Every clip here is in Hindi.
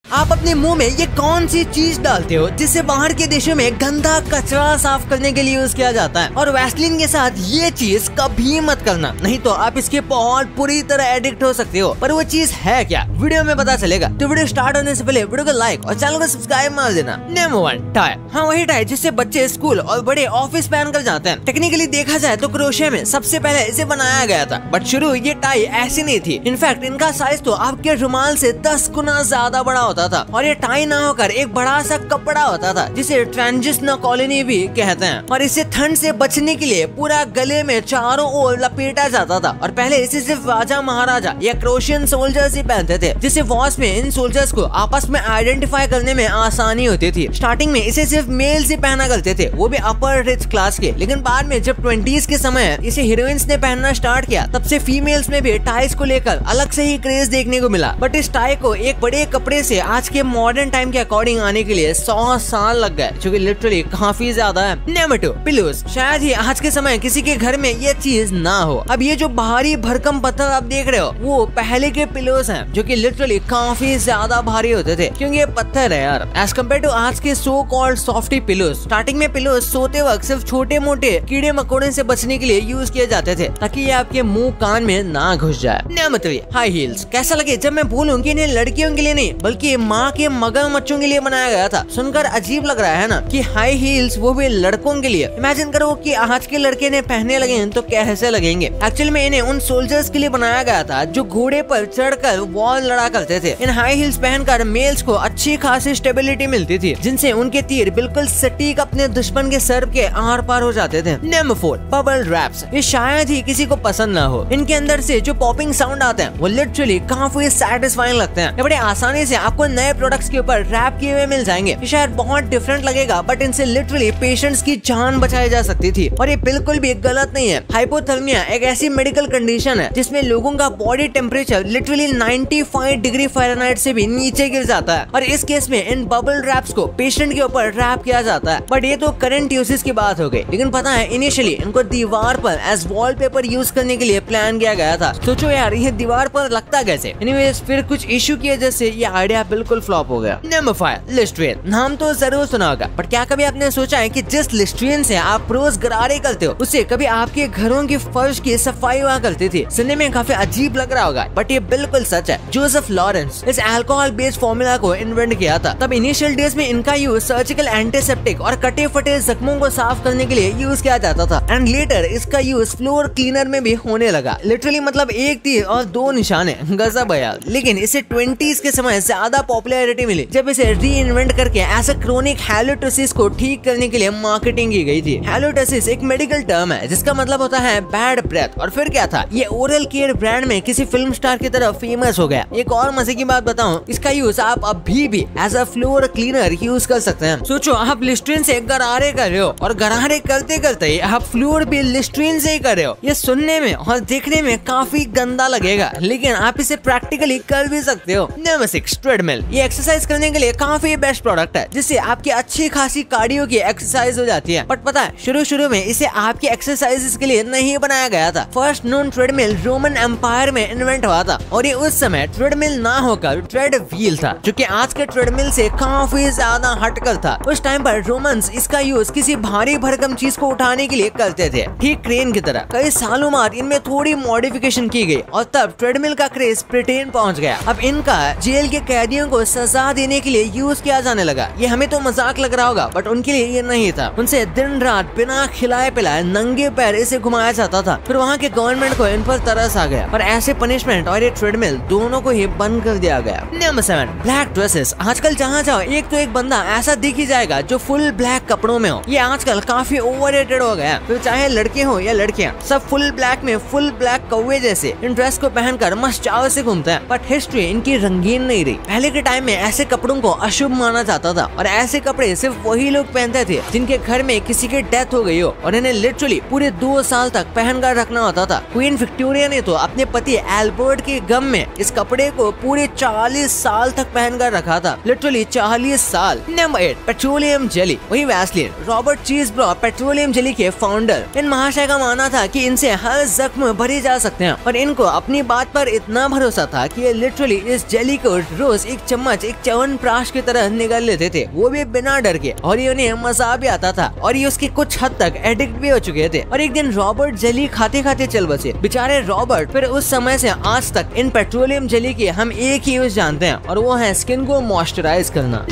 आप अपने मुंह में ये कौन सी चीज डालते हो जिसे बाहर के देशों में गंदा कचरा साफ करने के लिए यूज किया जाता है, और वैसलीन के साथ ये चीज कभी मत करना, नहीं तो आप इसके बहुत बुरी तरह एडिक्ट हो सकते हो। पर वो चीज है क्या, वीडियो में पता चलेगा। तो वीडियो स्टार्ट होने से पहले वीडियो को लाइक और चैनल को सब्सक्राइब मार देना। Number 1, tie. हाँ, वही टाई जिससे बच्चे स्कूल और बड़े ऑफिस पहन कर जाते हैं। टेक्निकली देखा जाए तो क्रोशिया में सबसे पहले इसे बनाया गया था, बट शुरू ये टाई ऐसी नहीं थी। इनफैक्ट इनका साइज तो आपके रुमाल से 10 गुना ज्यादा बड़ा होता था, और ये टाई ना होकर एक बड़ा सा कपड़ा होता था जिसे ट्रांजिशनल कॉलोनी भी कहते हैं। और इसे ठंड से बचने के लिए पूरा गले में चारों ओर लपेटा जाता था, और पहले इसे सिर्फ राजा महाराजा या क्रोशियन सोल्जर्स ही पहनते थे, जिससे वॉर्स में इन सोल्जर्स को आपस में आइडेंटिफाई करने में आसानी होती थी। स्टार्टिंग में इसे सिर्फ मेल्स ही पहना करते थे, वो भी अपर रिच क्लास के, लेकिन बाद में जब 20s के समय इसे हीरोइंस ने पहनना स्टार्ट किया, तब से फीमेल्स में भी टाइज को लेकर अलग से ही क्रेज देखने को मिला। बट इस टाई को एक बड़े कपड़े से आज के मॉडर्न टाइम के अकॉर्डिंग आने के लिए 100 साल लग गए, जो कि लिटरली काफी ज्यादा है। Number 2, pillows. शायद ही आज के समय किसी के घर में ये चीज ना हो। अब ये जो भारी भरकम पत्थर आप देख रहे हो, वो पहले के पिलोज हैं, जो कि लिटरली काफी ज्यादा भारी होते थे, क्योंकि ये पत्थर है यार, एज कम्पेयर टू आज के so called softy pillows. Starting में पिलोज सोते वक्त सिर्फ छोटे मोटे कीड़े मकोड़े से बचने के लिए यूज किए जाते थे, ताकि ये आपके मुंह कान में ना घुस जाए। Number 3, high heels. कैसा लगे जब मैं बोलूं कि इन्हें लड़कियों के लिए नहीं बल्कि माँ के मगरमच्छों के लिए बनाया गया था। सुनकर अजीब लग रहा है ना कि हाई हील्स वो भी लड़कों के लिए। इमेजिन करो कि आज के लड़के ने पहनने लगे तो कैसे लगेंगे। एक्चुअली में इन्हें उन सोल्जर्स के लिए बनाया गया था जो घोड़े पर चढ़कर वॉर लड़ा करते थे। इन हाई हील्स पहनकर मेल्स को अच्छी खासी स्टेबिलिटी मिलती थी, जिनसे उनके तीर बिल्कुल सटीक अपने दुश्मन के सर के आर पार हो जाते थे। Number 4, bubble wraps. ये शायद ही किसी को पसंद ना हो। इनके अंदर से जो पॉपिंग साउंड आते हैं वो लिटरली काफी सैटिस्फाइंग लगते हैं। बड़े आसानी से आपको नए प्रोडक्ट्स के ऊपर रैप किए हुए मिल जाएंगे। ये शायद बहुत डिफरेंट लगेगा, बट इनसे लिटरली पेशेंट्स की जान बचाई जा सकती थी, और ये बिल्कुल भी गलत नहीं है। हाइपोथर्मिया एक ऐसी मेडिकल कंडीशन है जिसमें लोगों का body temperature literally 95 degree Fahrenheit से भी नीचे गिर जाता है, और इस केस में इन बबल रैप्स को पेशेंट के ऊपर रैप किया जाता है। बट ये तो करंट यूसेज की बात हो गई, लेकिन पता है इनिशियली इनको दीवार पर एज वॉलपेपर यूज करने के लिए प्लान किया गया था। सोचो यार, ये दीवार पर लगता कैसे। एनीवेज, फिर कुछ इशू की वजह से ये आइडिया बिल्कुल फ्लॉप हो गया। Number 5, Listerine. नाम तो जरूर सुना होगा, बट क्या कभी आपने सोचा है कि जिस लिस्ट्रीन से आप रोज गरारे करते हो, उससे कभी आपके घरों की फर्श की सफाई हुआ करती थी। सुनने में काफी अजीब लग रहा होगा, बट ये बिल्कुल सच है। जोसेफ लॉरेंस इस अल्कोहल बेस्ड फॉर्मूला को इन्वेंट किया था। तब इनिशियल डेज में इनका यूज सर्जिकल एंटीसेप्टिक और कटे फटे जख्मों को साफ करने के लिए यूज किया जाता था, एंड लेटर इसका यूज फ्लोर क्लीनर में भी होने लगा। लिटरली मतलब एक तीर और 2 निशाने, गजब है यार। लेकिन इसे 20s के समय ज्यादा पॉपुलैरिटी मिली जब इसे री इन्वेंट करके ऐसा क्रोनिक हैलोटोसिस को ठीक करने के लिए मार्केटिंग की गई थी। हैलोटोसिस एक मेडिकल टर्म है जिसका मतलब होता है बैड ब्रेथ। और फिर क्या था, ये ओरल केयर ब्रांड में किसी फिल्म स्टार की तरह फेमस हो गया। एक और मजे की बात बताऊं, इसका यूज आप अभी भी as a floor cleaner use कर सकते हैं। सोचो आप लिस्ट्रीन से गरारे कर रहे हो, और गरारे करते करते ही आप फ्लोर भी लिस्ट्रीन से ही कर रहे हो। ये सुनने में और देखने में काफी गंदा लगेगा, लेकिन आप इसे प्रैक्टिकली कर भी सकते हो। Number 6, treadmill. ये एक्सरसाइज करने के लिए काफी बेस्ट प्रोडक्ट है, जिससे आपकी अच्छी खासी कार्डियो की एक्सरसाइज हो जाती है। बट पता है, शुरू में इसे आपकी एक्सरसाइजेस के लिए नहीं बनाया गया था। First known treadmill Roman Empire में इन्वेंट हुआ था, और ये उस समय ट्रेडमिल ना होकर ट्रेड व्हील था, जो कि आज के ट्रेडमिल से काफी ज्यादा हटकर था। उस टाइम पर रोमन्स इसका यूज किसी भारी भरकम चीज को उठाने के लिए करते थे, ठीक क्रेन की तरह। कई सालों बाद इनमें थोड़ी मॉडिफिकेशन की गई, और तब ट्रेडमिल का क्रेज ब्रिटेन पहुंच गया। अब इनका जेल के कैदियों को सजा देने के लिए यूज किया जाने लगा। ये हमें तो मजाक लग रहा होगा, बट उनके लिए ये नहीं था। उनसे दिन रात बिना खिलाए पिलाए नंगे पैर इसे घुमाया जाता था। फिर वहाँ के गवर्नमेंट को इन पर तरस आ गया, और ऐसे पनिशमेंट और ये ट्रेडमिल दोनों को ही बंद कर दिया गया। Number 7, black dresses. आजकल जहाँ जाओ एक तो एक बंदा ऐसा दिख ही जाएगा जो फुल ब्लैक कपड़ों में हो। ये आजकल काफी ओवररेटेड हो गया। फिर चाहे लड़के हो या लड़कियाँ, सब फुल ब्लैक में फुल ब्लैक कौवे जैसे इन ड्रेस को पहनकर मस्त चाव से घूमते हैं। बट हिस्ट्री इनकी रंगीन नहीं रही। पहले के टाइम में ऐसे कपड़ों को अशुभ माना जाता था, और ऐसे कपड़े सिर्फ वही लोग पहनते थे जिनके घर में किसी की डेथ हो गई हो, और इन्हें लिटरली पूरे 2 साल तक पहनकर रखना होता था। क्वीन विक्टोरिया ने तो अपने पति एल्बर्ट के गम में इस कपड़े को पूरे 40 साल तक पहनकर रखा था, लिटरली 40 साल। Number 8, petroleum jelly. वही वैसलीन। रॉबर्ट चीजब्रो पेट्रोलियम जेली के फाउंडर। इन महाशय का मानना था कि इनसे हर जख्म भरे जा सकते हैं, और इनको अपनी बात पर इतना भरोसा था कि ये लिटरली इस जेली को रोज एक चम्मच एक च्यवनप्राश की तरह निगल लेते थे, वो भी बिना डर के, और ये उन्हें मजा भी आता था और ये उसके कुछ हद तक एडिक्ट भी हो चुके थे। और एक दिन रॉबर्ट जेली खाते खाते चल बसे। बेचारे रॉबर्ट फिर उस समय से आज तक इन पेट्रोलियम जेली के हम एक ही यूज जानते हैं और वो है स्किन को मॉइस्चराइज करना।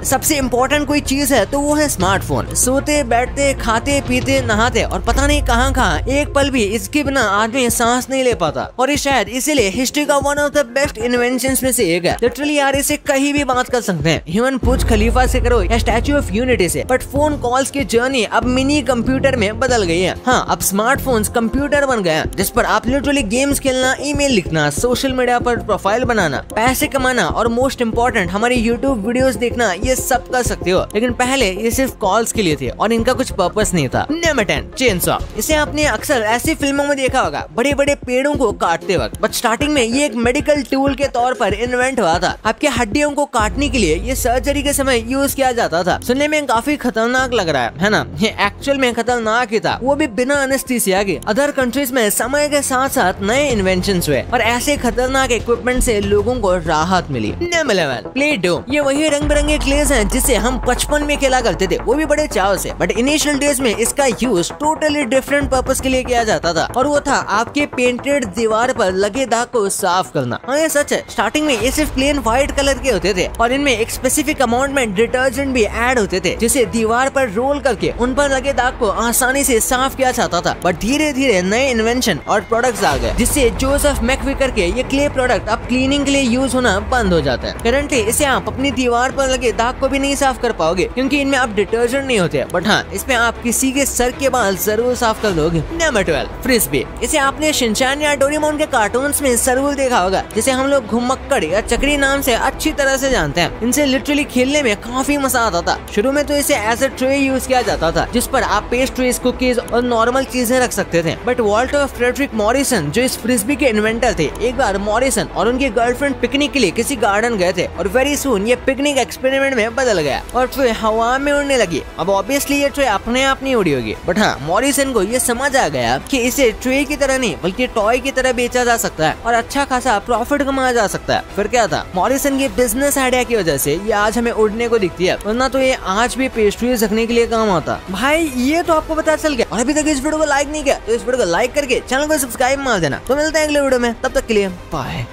सबसे इम्पोर्टेंट कोई चीज है तो वो है स्मार्टफोन। सोते बैठते खाते पीते नहाते और पता नहीं कहाँ कहाँ एक पल भी इसके बिना आदमी सांस नहीं ले पाता। और ये शायद इसीलिए हिस्ट्री का one of the best inventions में से एक है। लिटरली यार इसे कहीं भी बात कर सकते हैं, ह्यूमन बुर्ज खलीफा से करो या स्टैच्यू ऑफ यूनिटी से, बट फोन कॉल्स की जर्नी अब मिनी कंप्यूटर में बदल गई है। हाँ, अब स्मार्टफोन्स कंप्यूटर बन गए हैं जिस पर आप लिटरली गेम्स खेलना, ईमेल लिखना, सोशल मीडिया पर प्रोफाइल बनाना, पैसे कमाना और मोस्ट इम्पोर्टेंट हमारी यूट्यूब वीडियोस देखना, ये सब कर सकते हो। लेकिन पहले ये सिर्फ कॉल्स के लिए थे और इनका कुछ पर्पस नहीं था। Number 10, chainsaw. इसे आपने अक्सर ऐसी फिल्मों में देखा होगा, बड़े बड़े पेड़ों को काटते वक्त, बट स्टार्टिंग में ये एक मेडिकल टूल के तौर पर इन्वेंट हुआ था। आपके हड्डियों को काटने के लिए ये सर्जरी के समय यूज किया जाता था। सुनने में काफी खतरनाक लग रहा है ना? ये एक्चुअल में खतरनाक ही था, वो भी बिना एनेस्थीसिया के। अदर कंट्रीज में समय के साथ साथ नए इन्वेंशंस हुए और ऐसे खतरनाक इक्विपमेंट से लोगों को राहत मिली। Number 11, play dough. ये वही रंग बिरंगे क्लेज हैं जिसे हम बचपन में खेला करते थे, वो भी बड़े चाव से। बट इनिशियल डेज में इसका यूज टोटली डिफरेंट पर्पस के लिए किया जाता था और वो था आपके पेंटेड दीवार पर लगे दाग को साफ करना। हाँ, ये सच है। स्टार्टिंग में ये सिर्फ प्लेन व्हाइट कलर के होते थे और इनमें एक स्पेसिफिक अमाउंट में डिटर्जेंट भी ऐड होते थे जिसे दीवार पर रोल करके उन पर लगे दाग को आसानी से साफ किया जाता था। बट धीरे धीरे नए इन्वेंशन और प्रोडक्ट्स आ गए जिससे जोसेफ मैकविकर के ये क्ले प्रोडक्ट अब क्लीनिंग के लिए यूज होना बंद हो जाता है। करंटली इसे आप अपनी दीवार पर लगे दाग को भी नहीं साफ कर पाओगे क्योंकि इनमें अब डिटर्जेंट नहीं होते। बट हाँ, इसमें आप किसी के सर के बाल जरूर साफ कर लोगे। Number 12, frisbee. इसे आपने शिनचैन या डोरेमोन के कार्टून्स में जरूर देखा होगा, जिसे हम लोग घुमक्कड़ या चक्री नाम से अच्छी तरह से जानते हैं। इनसे लिटरली खेलने में काफी मजा आता था। शुरू में तो इसे एज ए ट्रे यूज किया जाता था जिस पर आप पेस्ट्रीज, कुकीज और नॉर्मल चीजें रख सकते थे। बट वाल्टर फ्रेडरिक मॉरिसन जो इस फ्रिस्बी के इन्वेंटर थे, एक बार मॉरिसन और उनकी गर्लफ्रेंड पिकनिक के लिए किसी गार्डन गए थे और वेरी सून ये पिकनिक एक्सपेरिमेंट में बदल गया और ट्रे हवा में उड़ने लगी। अब ऑब्वियसली ये ट्रे अपने आप नहीं उड़ी होगी, बट हाँ, मॉरिसन को ये समझ आ गया कि इसे ट्रे की तरह नहीं बल्कि टॉय की तरह बेचा जा सकता है और अच्छा खासा प्रॉफिट कमाया जा सकता है। फिर क्या था, मॉरिसन के बिजनेस आइडिया की वजह से ये आज हमें उड़ने को दिखती है, वरना तो ये आज भी पेस्ट्रीज रखने के लिए काम आता। भाई ये तो आपको पता चल गया। और अभी तक इस वीडियो को लाइक नहीं किया तो इस वीडियो को लाइक करके चैनल को सब्सक्राइब मार देना। तो मिलते हैं अगले वीडियो में, तब तक के लिए बाय।